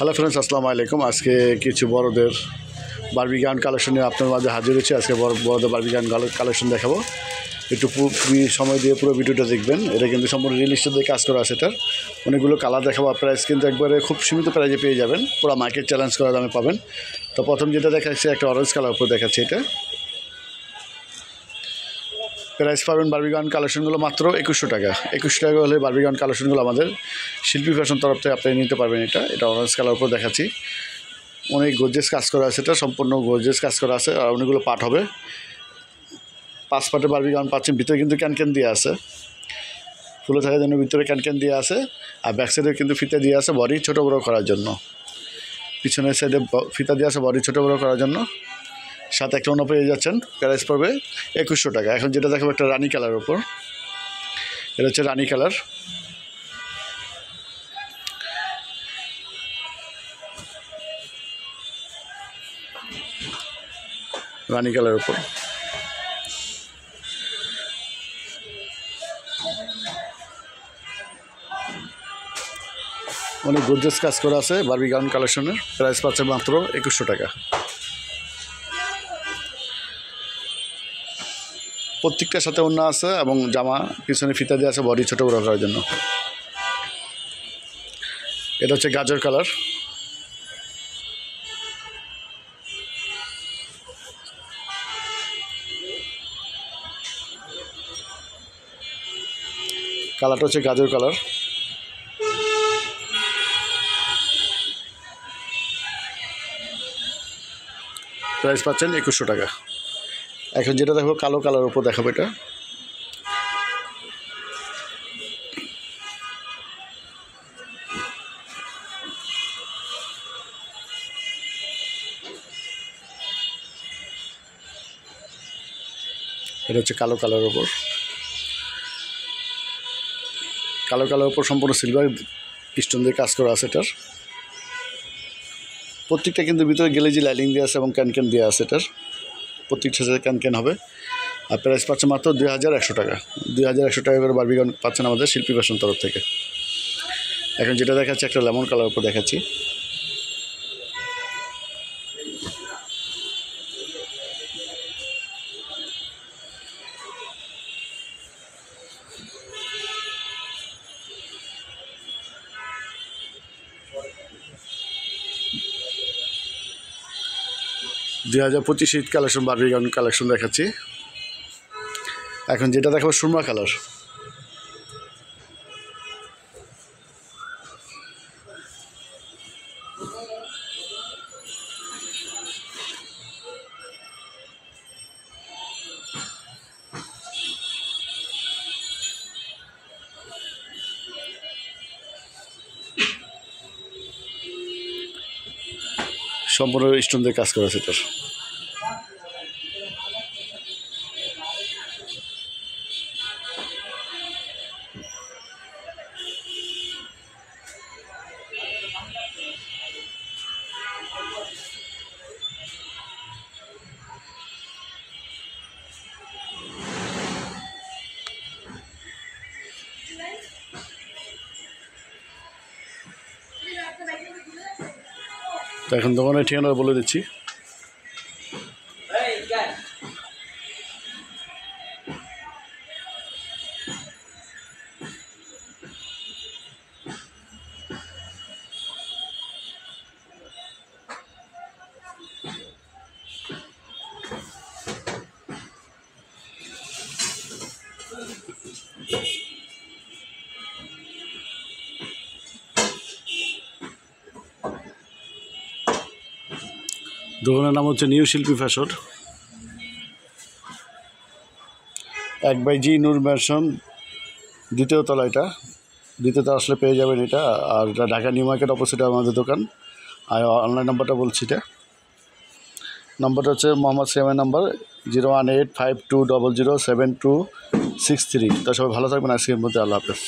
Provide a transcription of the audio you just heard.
Hello friends, আসসালামু আলাইকুম। আজকে কিছু বড়দের বারবি গাউন কালেকশন নিয়ে আপনার মাঝে হাজির হয়েছি। আজকে বড়দের বারবি গাউন কালেকশন দেখাবো। একটু সময় দিয়ে পুরো ভিডিওটা দেখবেন। এটা কিন্তু সম্পূর্ণ রিয়েল স্টেট দিয়ে কাজ করা আছে। এটার অনেকগুলো কালার দেখাবো। প্রাইস কিন্তু একবারে খুব সীমিত প্রাইজে পেয়ে যাবেন, পুরো মার্কেট চ্যালেঞ্জ করা দামে পাবেন। তো প্রথম যেটা দেখাচ্ছি একটা অরেঞ্জ কালার উপর দেখাচ্ছি। এটা প্রাইস পাবেন বারবি গাউন কালেকশনগুলো মাত্র 2100 টাকা। 2100 টাকা হলে বারবি গাউন কালেকশনগুলো আমাদের শিল্পী ফ্যাশন তরফ থেকে আপনি নিতে পারবেন। এটা অরেঞ্জ কালার উপর দেখাচ্ছি। অনেক গর্জিয়াস কাজ করা আছে। এটা সম্পূর্ণ গর্জিয়াস কাজ করা আছে আর অনেকগুলো পার্ট হবে। 5 পার্টের বারবি গাউন পাচ্ছেন। ভিতরে কিন্তু ক্যান দিয়ে আছে, ফুলে থাকার জন্য ভিতরে ক্যান দিয়ে আছে। আর ব্যাক সাইডে কিন্তু ফিতা দিয়ে আছে বডি ছোটো বড়ো করার জন্য। পিছনের সাইডে ফিতা দিয়ে আছে বডি ছোটো বড়ো করার জন্য। সাথে একটা অন্য পেয়ে যাচ্ছেন। প্রাইস পড়বে 2100 টাকা। এখন যেটা দেখাবো একটা রানি কালার ওপর। এটা হচ্ছে রানি কালার। রানি কালার উপর অনেক গর্জিয়াস কাজ করা আছে বারবি গাউন কালেকশনের। প্রাইস পাচ্ছে মাত্র 2100 টাকা। প্রত্যেকটার সাথে ওড়না আছে এবং জামা পিছনে ফিতা দিয়ে আছে বডি ছোটো বড়ো করার জন্য। এটা হচ্ছে গাজর কালার। কালারটা হচ্ছে গাজর কালার। প্রাইস পাচ্ছেন 2100 টাকা। এখন যেটা দেখো কালো কালার উপর দেখাবো। এটা হচ্ছে কালো কালার উপর। কালো কালার উপর সম্পূর্ণ সিলভার স্টোন দিয়ে কাজ করা আছে। এটার প্রত্যেকটা কিন্তু ভিতরে গ্লেজি লাইনিং দিয়ে আছে এবং ক্যান দিয়ে আছে। এটার প্রত্যেকটা সাথে ক্যান হবে। আর প্রাইস পাচ্ছে মাত্র 2100 টাকা। 2100 টাকা করে বারবি গাউন পাচ্ছেন আমাদের শিল্পী ফ্যাশন তরফ থেকে। এখন যেটা দেখাচ্ছি একটা লেমন কালার উপর দেখাচ্ছি। দুই 2025 শীত কালেকশন বারবি গাউন কালেকশন দেখাচ্ছি। এখন যেটা দেখাবো সুরমা কালার। সম্পূর্ণ স্টোন দিয়ে কাজ করা আছে। এটার তো এখন দোকানের ঠিকানা বলে দিচ্ছি। দোকানের নাম হচ্ছে নিউ শিল্পী ফ্যাশন। 1/G নূর ম্যানশন, দ্বিতীয় তলা। এটা দ্বিতীয় তলা আসলে পেয়ে যাবেন এটা। আর এটা ঢাকা নিউ মার্কেট অপোজিটে আমাদের দোকান। আর অনলাইন নাম্বারটা বলছি। এটা নাম্বারটা হচ্ছে মোহাম্মদ সিয়ামের নাম্বার 01852007263। তা সবাই ভালো থাকবেন। আজকের মধ্যে আল্লাহ হাফেজ।